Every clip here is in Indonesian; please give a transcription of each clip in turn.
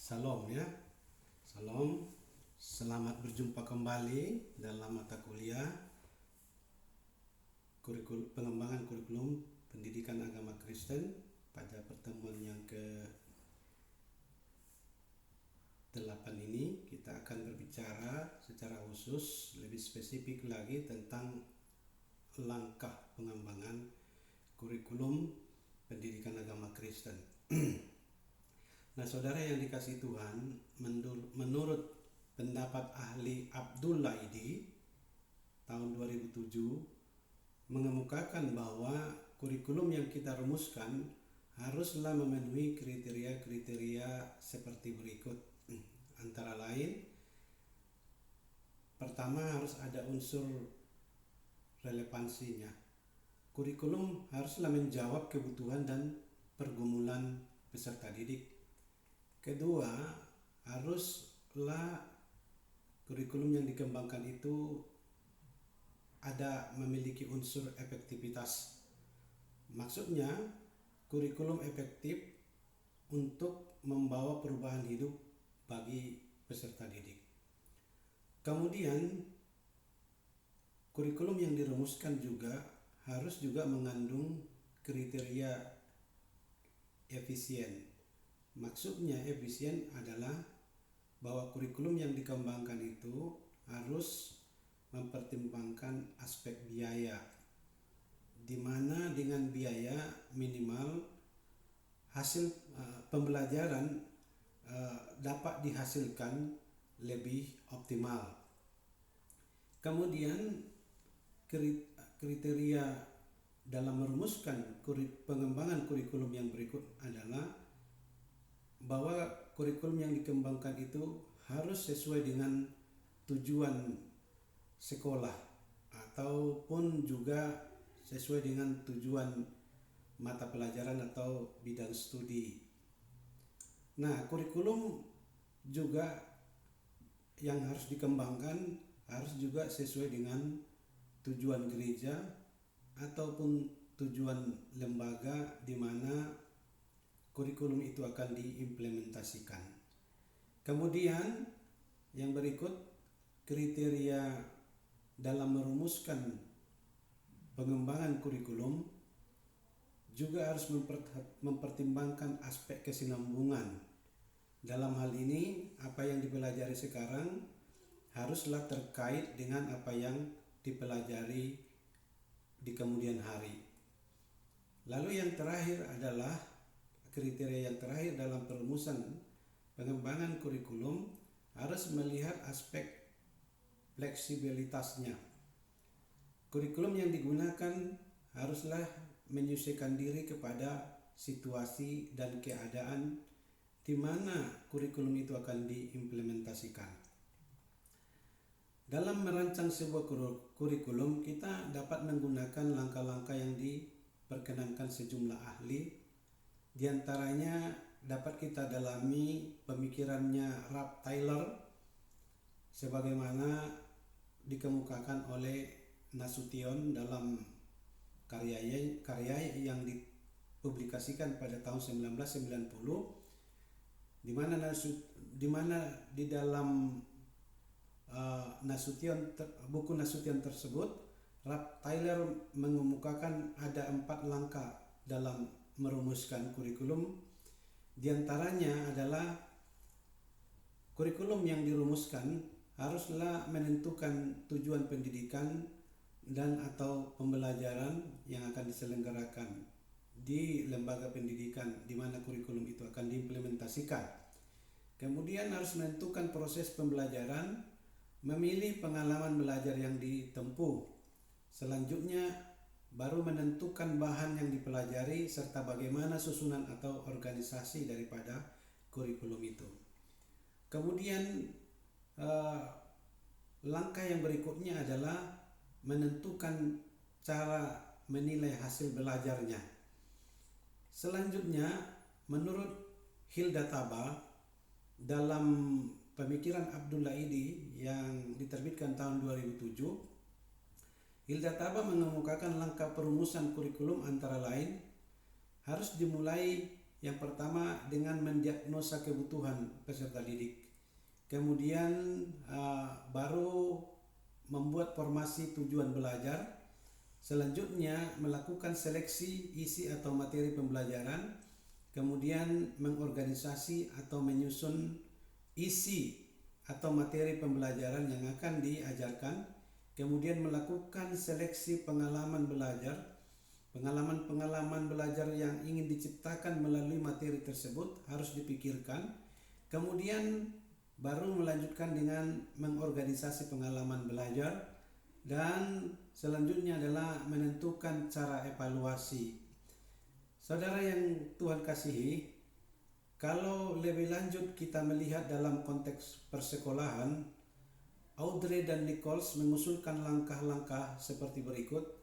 Salam ya, salam. Selamat berjumpa kembali dalam mata kuliah pengembangan kurikulum pendidikan agama Kristen. Pada pertemuan yang ke-8 ini kita akan berbicara secara khusus lebih spesifik lagi tentang langkah pengembangan kurikulum pendidikan agama Kristen. Nah, saudara yang dikasihi Tuhan, menurut pendapat ahli Abdullah Idi tahun 2007 mengemukakan bahwa kurikulum yang kita rumuskan haruslah memenuhi kriteria-kriteria seperti berikut. Antara lain, pertama harus ada unsur relevansinya. Kurikulum haruslah menjawab kebutuhan dan pergumulan peserta didik. Kedua, haruslah kurikulum yang dikembangkan itu memiliki unsur efektivitas. Maksudnya, kurikulum efektif untuk membawa perubahan hidup bagi peserta didik. Kemudian, kurikulum yang dirumuskan harus juga mengandung kriteria efisien. Maksudnya efisien adalah bahwa kurikulum yang dikembangkan itu harus mempertimbangkan aspek biaya, di mana dengan biaya minimal hasil pembelajaran dapat dihasilkan lebih optimal. Kemudian kriteria dalam merumuskan pengembangan kurikulum yang berikut adalah bahwa kurikulum yang dikembangkan itu harus sesuai dengan tujuan sekolah ataupun juga sesuai dengan tujuan mata pelajaran atau bidang studi. Nah, kurikulum juga yang harus dikembangkan harus juga sesuai dengan tujuan gereja ataupun tujuan lembaga di mana kurikulum itu akan diimplementasikan. Kemudian yang berikut, kriteria dalam merumuskan pengembangan kurikulum juga harus mempertimbangkan aspek kesinambungan. Dalam hal ini, apa yang dipelajari sekarang haruslah terkait dengan apa yang dipelajari di kemudian hari. Lalu yang terakhir adalah kriteria yang terakhir dalam perumusan pengembangan kurikulum harus melihat aspek fleksibilitasnya. Kurikulum yang digunakan haruslah menyesuaikan diri kepada situasi dan keadaan di mana kurikulum itu akan diimplementasikan. Dalam merancang sebuah kurikulum, kita dapat menggunakan langkah-langkah yang diperkenankan sejumlah ahli. Di antaranya dapat kita dalami pemikirannya Ralph Tyler sebagaimana dikemukakan oleh Nasution dalam karya yang dipublikasikan pada tahun 1990, di mana di dalam buku Nasution tersebut Ralph Tyler mengemukakan ada 4 langkah dalam merumuskan kurikulum. Di antaranya adalah kurikulum yang dirumuskan haruslah menentukan tujuan pendidikan dan atau pembelajaran yang akan diselenggarakan di lembaga pendidikan di mana kurikulum itu akan diimplementasikan. Kemudian harus menentukan proses pembelajaran, memilih pengalaman belajar yang ditempuh. Selanjutnya baru menentukan bahan yang dipelajari serta bagaimana susunan atau organisasi daripada kurikulum itu. Kemudian langkah yang berikutnya adalah menentukan cara menilai hasil belajarnya. Selanjutnya, menurut Hilda Taba dalam pemikiran Abdullah Idi yang diterbitkan tahun 2007, Hilda Taba mengemukakan langkah perumusan kurikulum antara lain harus dimulai Yang pertama dengan mendiagnosa kebutuhan peserta didik. Kemudian baru membuat formasi tujuan belajar. Selanjutnya melakukan seleksi isi atau materi pembelajaran. Kemudian mengorganisasi atau menyusun isi atau materi pembelajaran yang akan diajarkan. Kemudian melakukan seleksi pengalaman belajar. Pengalaman belajar yang ingin diciptakan melalui materi tersebut harus dipikirkan. Kemudian baru melanjutkan dengan mengorganisasi pengalaman belajar, dan selanjutnya adalah menentukan cara evaluasi. Saudara yang Tuhan kasihi, kalau lebih lanjut kita melihat dalam konteks persekolahan, Audrey dan Nichols mengusulkan langkah-langkah seperti berikut.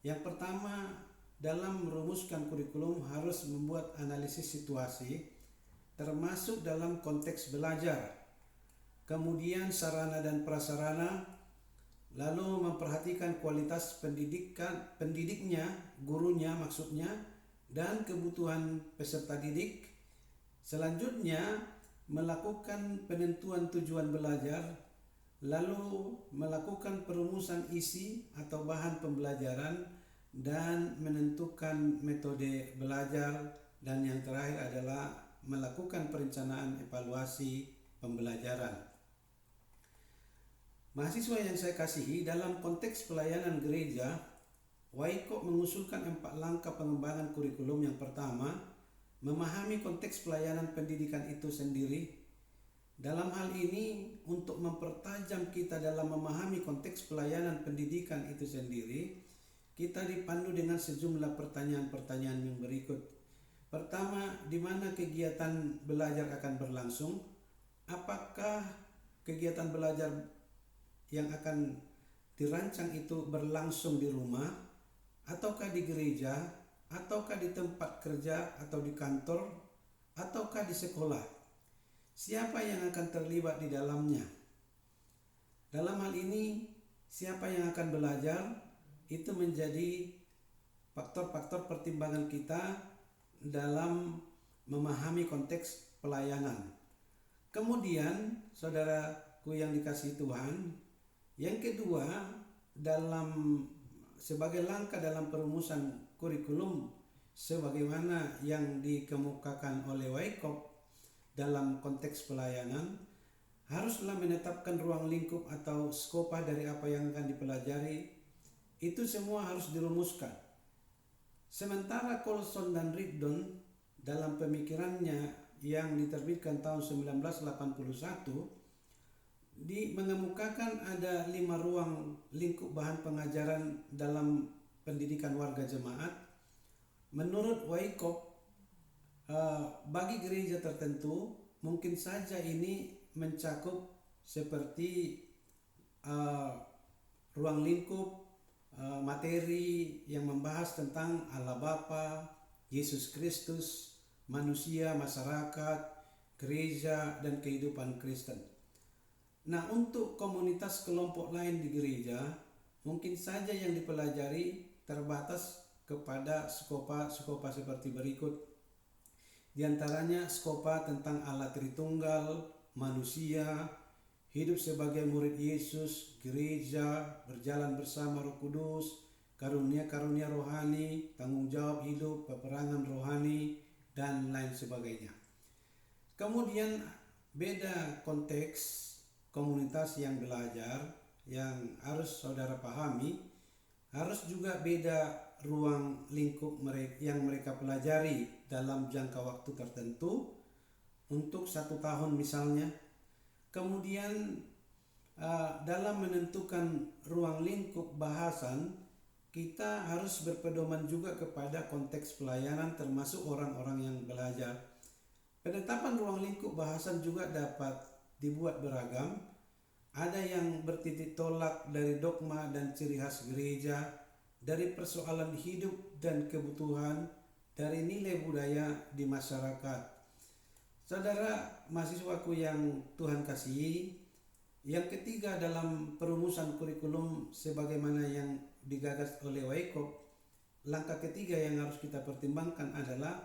Yang pertama, dalam merumuskan kurikulum harus membuat analisis situasi, termasuk dalam konteks belajar. Kemudian sarana dan prasarana, lalu memperhatikan kualitas pendidiknya, gurunya maksudnya, dan kebutuhan peserta didik. Selanjutnya melakukan penentuan tujuan belajar, lalu melakukan perumusan isi atau bahan pembelajaran, dan menentukan metode belajar, dan yang terakhir adalah melakukan perencanaan evaluasi pembelajaran. Mahasiswa yang saya kasihi, dalam konteks pelayanan gereja, Wyckoff mengusulkan 4 langkah pengembangan kurikulum. Yang pertama, memahami konteks pelayanan pendidikan itu sendiri. Dalam hal ini, untuk mempertajam kita dalam memahami konteks pelayanan pendidikan itu sendiri, kita dipandu dengan sejumlah pertanyaan-pertanyaan yang berikut. Pertama, di mana kegiatan belajar akan berlangsung? Apakah kegiatan belajar yang akan dirancang itu berlangsung di rumah, ataukah di gereja, ataukah di tempat kerja, atau di kantor, ataukah di sekolah? Siapa yang akan terlibat di dalamnya? Dalam hal ini, siapa yang akan belajar itu menjadi faktor-faktor pertimbangan kita dalam memahami konteks pelayanan. Kemudian, saudaraku yang dikasihi Tuhan, yang kedua, sebagai langkah dalam perumusan kurikulum sebagaimana yang dikemukakan oleh Wyckoff dalam konteks pelayanan, haruslah menetapkan ruang lingkup atau skopa dari apa yang akan dipelajari. Itu semua harus dirumuskan. Sementara Colson dan Rigdon dalam pemikirannya yang diterbitkan tahun 1981 mengemukakan ada 5 ruang lingkup bahan pengajaran dalam pendidikan warga jemaat. Menurut Wyckoff, bagi gereja tertentu mungkin saja ini mencakup seperti ruang lingkup materi yang membahas tentang Allah Bapa, Yesus Kristus, manusia, masyarakat, gereja, dan kehidupan Kristen. Nah, untuk komunitas kelompok lain di gereja, mungkin saja yang dipelajari terbatas kepada skopa seperti berikut. Di antaranya skopa tentang Allah Tritunggal, manusia, hidup sebagai murid Yesus, gereja, berjalan bersama Roh Kudus, karunia-karunia rohani, tanggung jawab hidup, peperangan rohani, dan lain sebagainya. Kemudian beda konteks komunitas yang belajar yang harus saudara pahami, harus juga beda ruang lingkup yang mereka pelajari dalam jangka waktu tertentu untuk 1 tahun misalnya. Kemudian dalam menentukan ruang lingkup bahasan, kita harus berpedoman juga kepada konteks pelayanan termasuk orang-orang yang belajar. Penetapan ruang lingkup bahasan juga dapat dibuat beragam. Ada yang bertitik tolak dari dogma dan ciri khas gereja, dari persoalan hidup dan kebutuhan, dari nilai budaya di masyarakat. Saudara mahasiswaku yang Tuhan kasihi, yang ketiga dalam perumusan kurikulum sebagaimana yang digagas oleh Wyckoff, langkah ketiga yang harus kita pertimbangkan adalah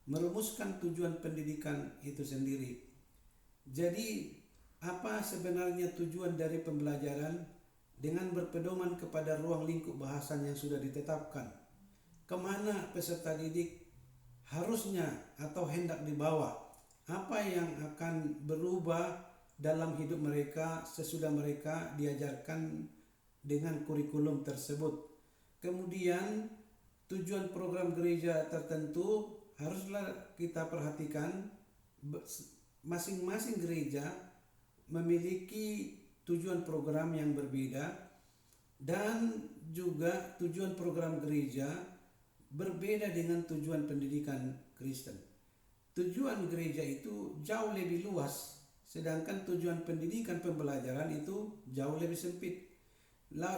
merumuskan tujuan pendidikan itu sendiri. Jadi, apa sebenarnya tujuan dari pembelajaran dengan berpedoman kepada ruang lingkup bahasan yang sudah ditetapkan? Kemana peserta didik harusnya atau hendak dibawa? Apa yang akan berubah dalam hidup mereka sesudah mereka diajarkan dengan kurikulum tersebut? Kemudian tujuan program gereja tertentu haruslah kita perhatikan. Masing-masing gereja memiliki tujuan program yang berbeda, dan juga tujuan program gereja berbeda dengan tujuan pendidikan Kristen. Tujuan gereja itu jauh lebih luas, sedangkan tujuan pendidikan pembelajaran itu jauh lebih sempit,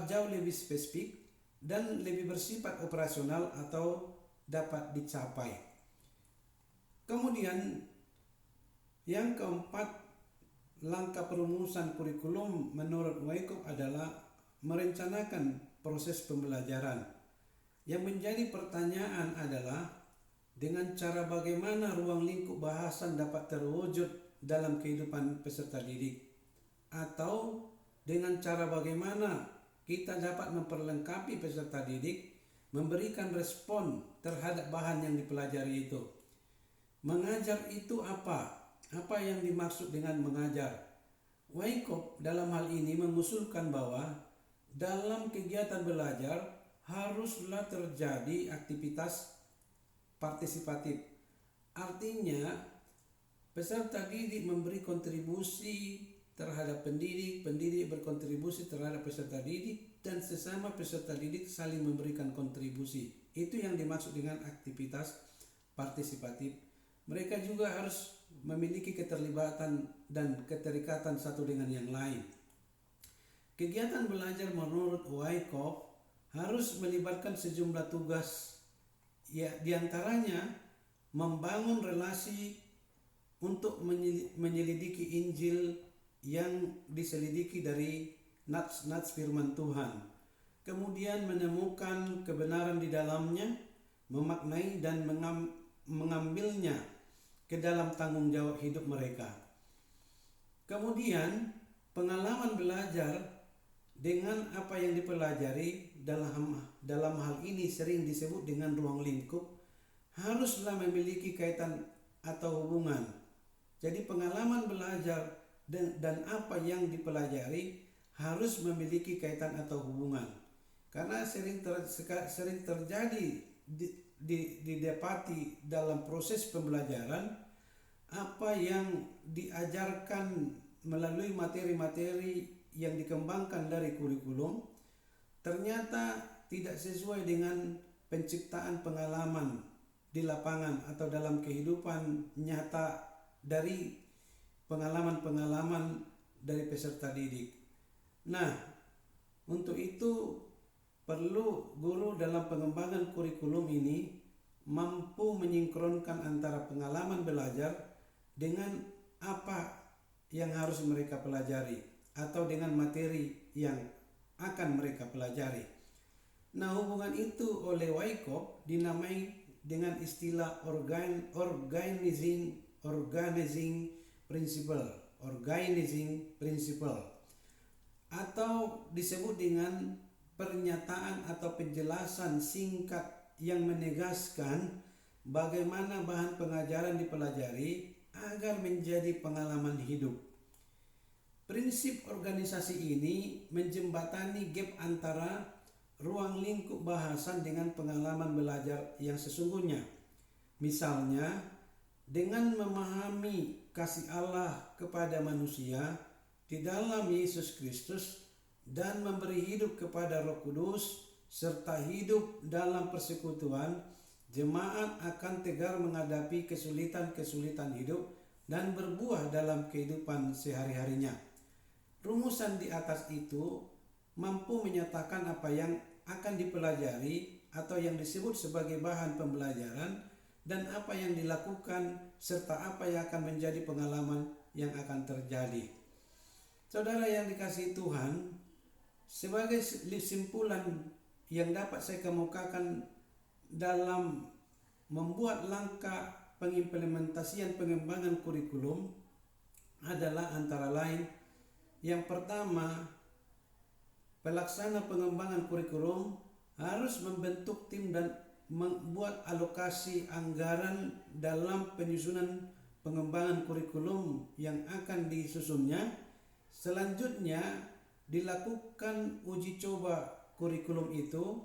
jauh lebih spesifik, dan lebih bersifat operasional atau dapat dicapai. Kemudian yang keempat, langkah perumusan kurikulum menurut Wyckoff adalah merencanakan proses pembelajaran. Yang menjadi pertanyaan adalah dengan cara bagaimana ruang lingkup bahasan dapat terwujud dalam kehidupan peserta didik, atau dengan cara bagaimana kita dapat memperlengkapi peserta didik memberikan respon terhadap bahan yang dipelajari itu. Mengajar itu apa? Apa yang dimaksud dengan mengajar? Wyckoff dalam hal ini mengusulkan bahwa dalam kegiatan belajar haruslah terjadi aktivitas partisipatif. Artinya, peserta didik memberi kontribusi terhadap pendidik, pendidik berkontribusi terhadap peserta didik, dan sesama peserta didik saling memberikan kontribusi. Itu yang dimaksud dengan aktivitas partisipatif. Mereka juga harus memiliki keterlibatan dan keterikatan satu dengan yang lain. Kegiatan belajar menurut Wyckoff harus melibatkan sejumlah tugas, ya, diantaranya membangun relasi untuk menyelidiki Injil yang diselidiki dari nats-nats firman Tuhan, kemudian menemukan kebenaran di dalamnya, memaknai dan mengambilnya ke dalam tanggung jawab hidup mereka. Kemudian pengalaman belajar dengan apa yang dipelajari dalam hal ini sering disebut dengan ruang lingkup, haruslah memiliki kaitan atau hubungan. Jadi pengalaman belajar dan apa yang dipelajari harus memiliki kaitan atau hubungan, karena sering terjadi didapati dalam proses pembelajaran apa yang diajarkan melalui materi-materi yang dikembangkan dari kurikulum ternyata tidak sesuai dengan penciptaan pengalaman di lapangan atau dalam kehidupan nyata dari pengalaman-pengalaman dari peserta didik. Nah, untuk itu perlu guru dalam pengembangan kurikulum ini mampu menyinkronkan antara pengalaman belajar dengan apa yang harus mereka pelajari atau dengan materi yang akan mereka pelajari. Nah, hubungan itu oleh Wyckoff dinamai dengan istilah organizing principle, atau disebut dengan pernyataan atau penjelasan singkat yang menegaskan bagaimana bahan pengajaran dipelajari agar menjadi pengalaman hidup. Prinsip organisasi ini menjembatani gap antara ruang lingkup bahasan dengan pengalaman belajar yang sesungguhnya. Misalnya, dengan memahami kasih Allah kepada manusia di dalam Yesus Kristus dan memberi hidup kepada Roh Kudus serta hidup dalam persekutuan, jemaat akan tegar menghadapi kesulitan-kesulitan hidup dan berbuah dalam kehidupan sehari-harinya. Rumusan di atas itu mampu menyatakan apa yang akan dipelajari atau yang disebut sebagai bahan pembelajaran dan apa yang dilakukan serta apa yang akan menjadi pengalaman yang akan terjadi. Saudara yang dikasihi Tuhan, sebagai kesimpulan yang dapat saya kemukakan dalam membuat langkah pengimplementasian pengembangan kurikulum adalah antara lain, yang pertama, pelaksana pengembangan kurikulum harus membentuk tim dan membuat alokasi anggaran dalam penyusunan pengembangan kurikulum yang akan disusunnya. Selanjutnya, dilakukan uji coba kurikulum itu.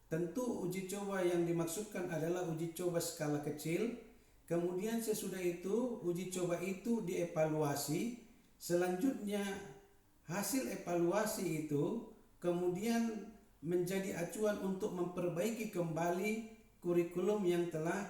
Tentu uji coba yang dimaksudkan adalah uji coba skala kecil. Kemudian sesudah itu uji coba itu dievaluasi. Selanjutnya hasil evaluasi itu kemudian menjadi acuan untuk memperbaiki kembali kurikulum yang telah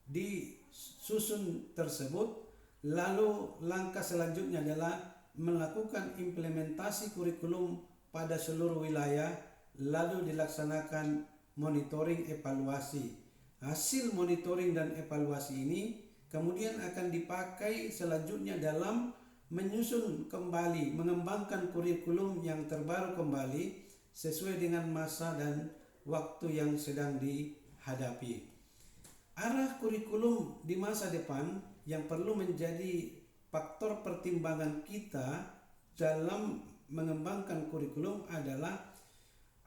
disusun tersebut. Lalu langkah selanjutnya adalah melakukan implementasi kurikulum pada seluruh wilayah, lalu dilaksanakan monitoring evaluasi. Hasil monitoring dan evaluasi ini kemudian akan dipakai selanjutnya dalam menyusun kembali, mengembangkan kurikulum yang terbaru kembali sesuai dengan masa dan waktu yang sedang dihadapi. Arah kurikulum di masa depan yang perlu menjadi faktor pertimbangan kita dalam mengembangkan kurikulum adalah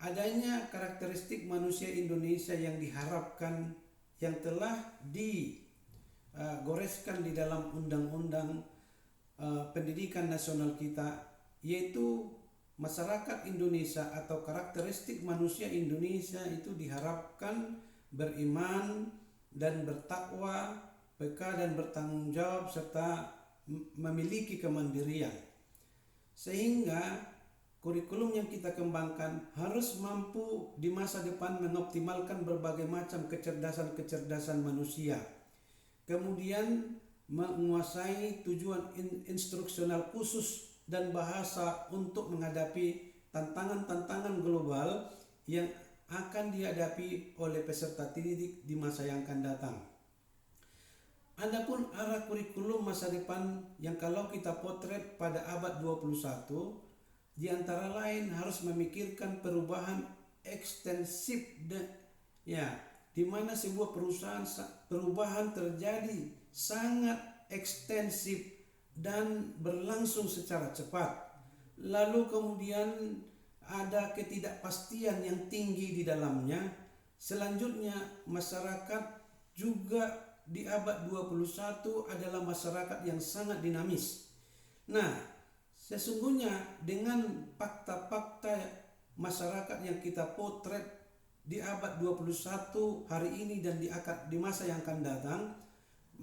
adanya karakteristik manusia Indonesia yang diharapkan, yang telah digoreskan di dalam undang-undang pendidikan nasional kita, yaitu masyarakat Indonesia atau karakteristik manusia Indonesia itu diharapkan beriman dan bertakwa, peka dan bertanggung jawab, serta memiliki kemandirian. Sehingga kurikulum yang kita kembangkan harus mampu di masa depan mengoptimalkan berbagai macam kecerdasan manusia. Kemudian menguasai tujuan instruksional khusus dan bahasa untuk menghadapi tantangan-tantangan global yang akan dihadapi oleh peserta didik di masa yang akan datang. Adapun arah kurikulum masa depan yang kalau kita potret pada abad 21, di antara lain harus memikirkan perubahan ekstensif di mana sebuah perubahan terjadi sangat ekstensif dan berlangsung secara cepat. Lalu kemudian ada ketidakpastian yang tinggi di dalamnya. Selanjutnya masyarakat juga di abad 21 adalah masyarakat yang sangat dinamis. Nah, sesungguhnya dengan fakta-fakta masyarakat yang kita potret di abad 21 hari ini dan di masa yang akan datang,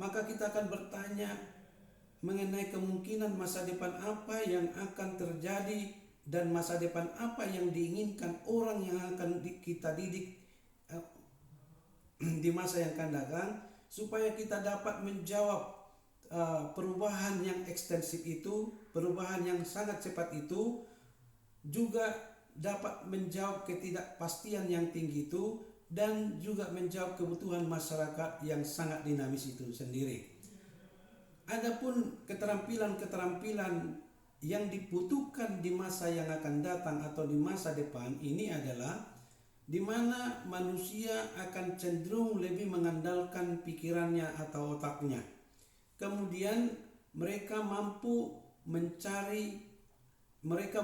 maka kita akan bertanya mengenai kemungkinan masa depan apa yang akan terjadi dan masa depan apa yang diinginkan orang yang akan kita didik di masa yang akan datang, supaya kita dapat menjawab perubahan yang ekstensif itu, perubahan yang sangat cepat itu, juga dapat menjawab ketidakpastian yang tinggi itu, dan juga menjawab kebutuhan masyarakat yang sangat dinamis itu sendiri. Adapun keterampilan-keterampilan yang dibutuhkan di masa yang akan datang atau di masa depan ini adalah di mana manusia akan cenderung lebih mengandalkan pikirannya atau otaknya. Kemudian mereka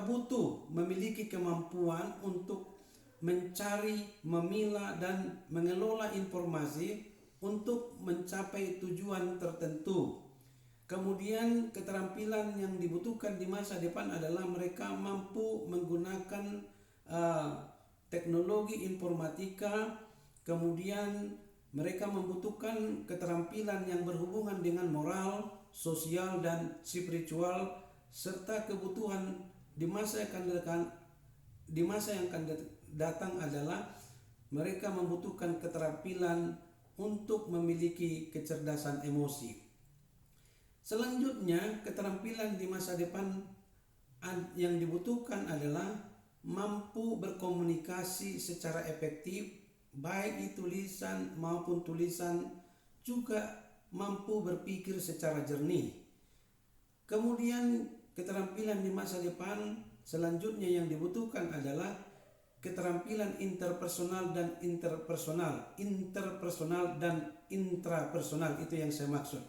butuh memiliki kemampuan untuk mencari, memilah dan mengelola informasi untuk mencapai tujuan tertentu. Kemudian keterampilan yang dibutuhkan di masa depan adalah mereka mampu menggunakan teknologi informatika. Kemudian mereka membutuhkan keterampilan yang berhubungan dengan moral, sosial dan spiritual, serta kebutuhan di masa yang akan datang adalah mereka membutuhkan keterampilan untuk memiliki kecerdasan emosi. Selanjutnya, keterampilan di masa depan yang dibutuhkan adalah mampu berkomunikasi secara efektif, baik itu lisan maupun tulisan, juga mampu berpikir secara jernih. Kemudian keterampilan di masa depan selanjutnya yang dibutuhkan adalah keterampilan interpersonal dan interpersonal dan intrapersonal, itu yang saya maksud.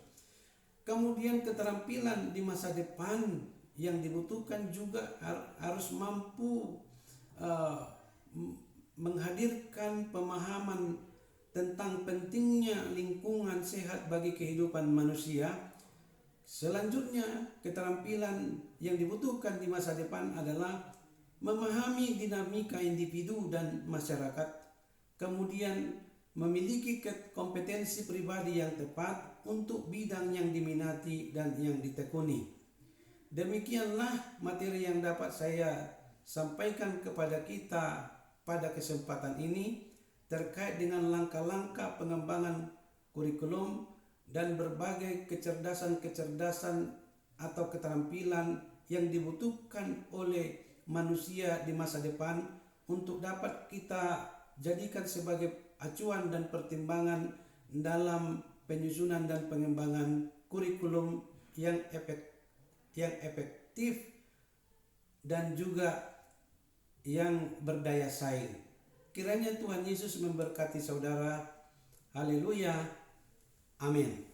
Kemudian keterampilan di masa depan yang dibutuhkan juga harus mampu menghadirkan pemahaman tentang pentingnya lingkungan sehat bagi kehidupan manusia. Selanjutnya, keterampilan yang dibutuhkan di masa depan adalah memahami dinamika individu dan masyarakat, kemudian memiliki kompetensi pribadi yang tepat untuk bidang yang diminati dan yang ditekuni. Demikianlah materi yang dapat saya sampaikan kepada kita pada kesempatan ini terkait dengan langkah-langkah pengembangan kurikulum dan berbagai kecerdasan atau keterampilan yang dibutuhkan oleh manusia di masa depan untuk dapat kita jadikan sebagai acuan dan pertimbangan dalam penyusunan dan pengembangan kurikulum yang efektif dan juga yang berdaya saing. Kiranya Tuhan Yesus memberkati saudara. Haleluya. Amin.